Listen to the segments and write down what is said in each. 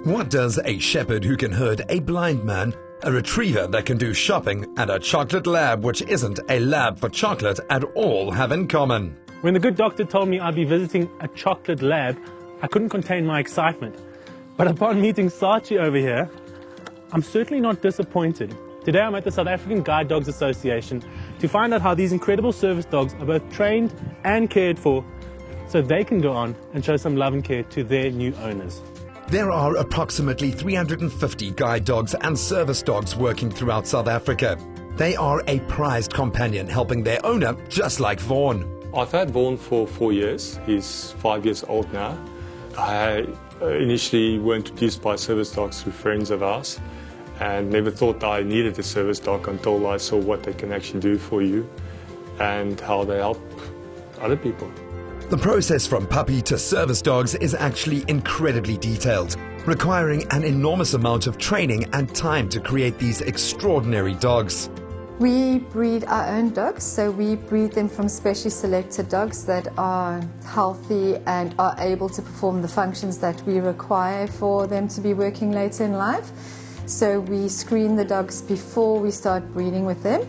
What does a shepherd who can herd a blind man, a retriever that can do shopping, and a chocolate lab which isn't a lab for chocolate at all have in common? When the good doctor told me I'd be visiting a chocolate lab, I couldn't contain my excitement. But upon meeting Sachi over here, I'm certainly not disappointed. Today I'm at the South African Guidedog Association to find out how these incredible service dogs are both trained and cared for so they can go on and show some love and care to their new owners. There are approximately 350 guide dogs and service dogs working throughout South Africa. They are a prized companion helping their owner, just like Vaughn. I've had Vaughn for 4 years. He's 5 years old now. I initially were introduced by service dogs through friends of ours and never thought I needed a service dog until I saw what they can actually do for you and how they help other people. The process from puppy to service dogs is actually incredibly detailed, requiring an enormous amount of training and time to create these extraordinary dogs. We breed our own dogs, so we breed them from specially selected dogs that are healthy and are able to perform the functions that we require for them to be working later in life. So we screen the dogs before we start breeding with them.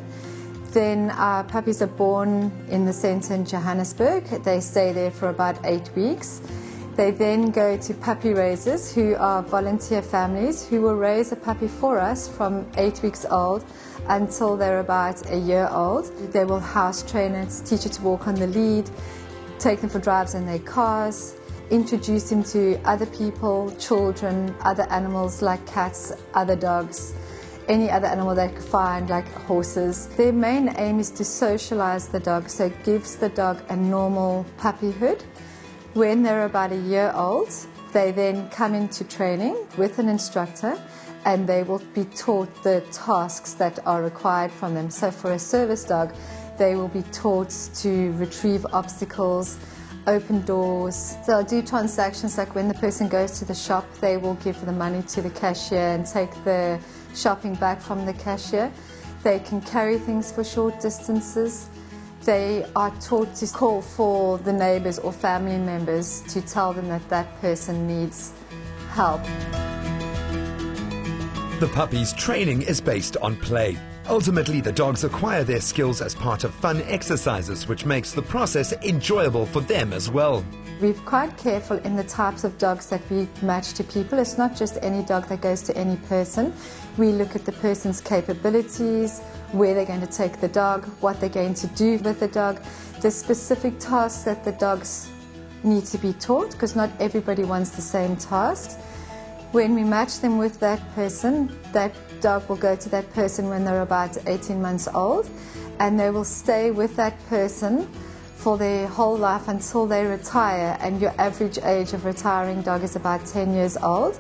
Then our puppies are born in the centre in Johannesburg. They stay there for about 8 weeks. They then go to puppy raisers, who are volunteer families who will raise a puppy for us from 8 weeks old until they're about a year old. They will house train it, teach it to walk on the lead, take them for drives in their cars, introduce them to other people, children, other animals like cats, other dogs, any other animal they could find, like horses. Their main aim is to socialize the dog, so it gives the dog a normal puppyhood. When they're about a year old, they then come into training with an instructor and they will be taught the tasks that are required from them. So for a service dog, they will be taught to retrieve obstacles, open doors. They'll do transactions like when the person goes to the shop, they will give the money to the cashier and take the shopping back from the cashier. They can carry things for short distances. They are taught to call for the neighbors or family members to tell them that that person needs help. The puppy's training is based on play. Ultimately, the dogs acquire their skills as part of fun exercises, which makes the process enjoyable for them as well. We're quite careful in the types of dogs that we match to people. It's not just any dog that goes to any person. We look at the person's capabilities, where they're going to take the dog, what they're going to do with the dog, the specific tasks that the dogs need to be taught, because not everybody wants the same tasks. When we match them with that person, that dog will go to that person when they're about 18 months old, and they will stay with that person for their whole life until they retire, and your average age of retiring dog is about 10 years old.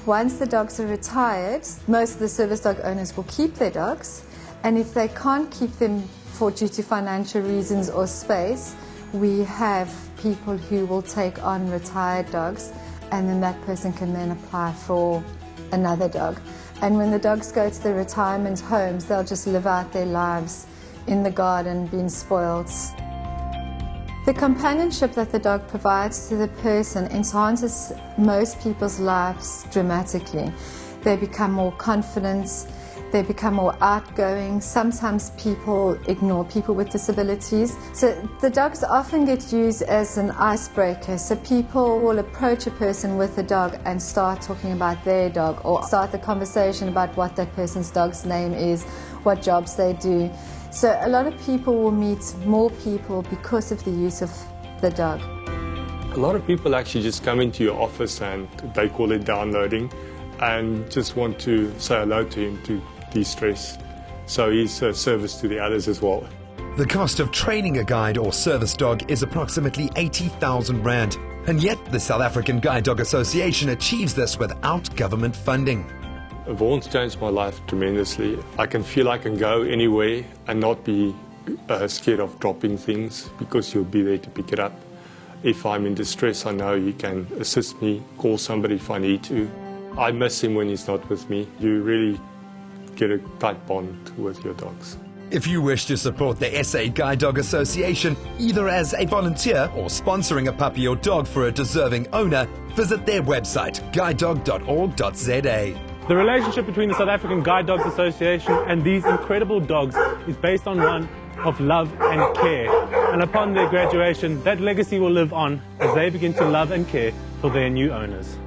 Once the dogs are retired, most of the service dog owners will keep their dogs, and if they can't keep them due to financial reasons or space, we have people who will take on retired dogs, and then that person can then apply for another dog. And when the dogs go to the retirement homes, they'll just live out their lives in the garden, being spoiled. The companionship that the dog provides to the person enhances most people's lives dramatically. They become more confident, they become more outgoing. Sometimes people ignore people with disabilities. So the dogs often get used as an icebreaker. So people will approach a person with a dog and start talking about their dog, or start the conversation about what that person's dog's name is, what jobs they do. So a lot of people will meet more people because of the use of the dog. A lot of people actually just come into your office and they call it downloading and just want to say hello to him to de-stress. So he's a service to the others as well. The cost of training a guide or service dog is approximately 80,000 Rand, and yet the South African Guidedog Association achieves this without government funding. Vaughn's changed my life tremendously. I can feel I can go anywhere and not be scared of dropping things, because you'll be there to pick it up. If I'm in distress, I know he can assist me, call somebody if I need to. I miss him when he's not with me. You really get a tight bond with your dogs. If you wish to support the SA Guidedog Association, either as a volunteer or sponsoring a puppy or dog for a deserving owner, visit their website, guidedog.org.za. The relationship between the South African Guidedog Association and these incredible dogs is based on one of love and care. And upon their graduation, that legacy will live on as they begin to love and care for their new owners.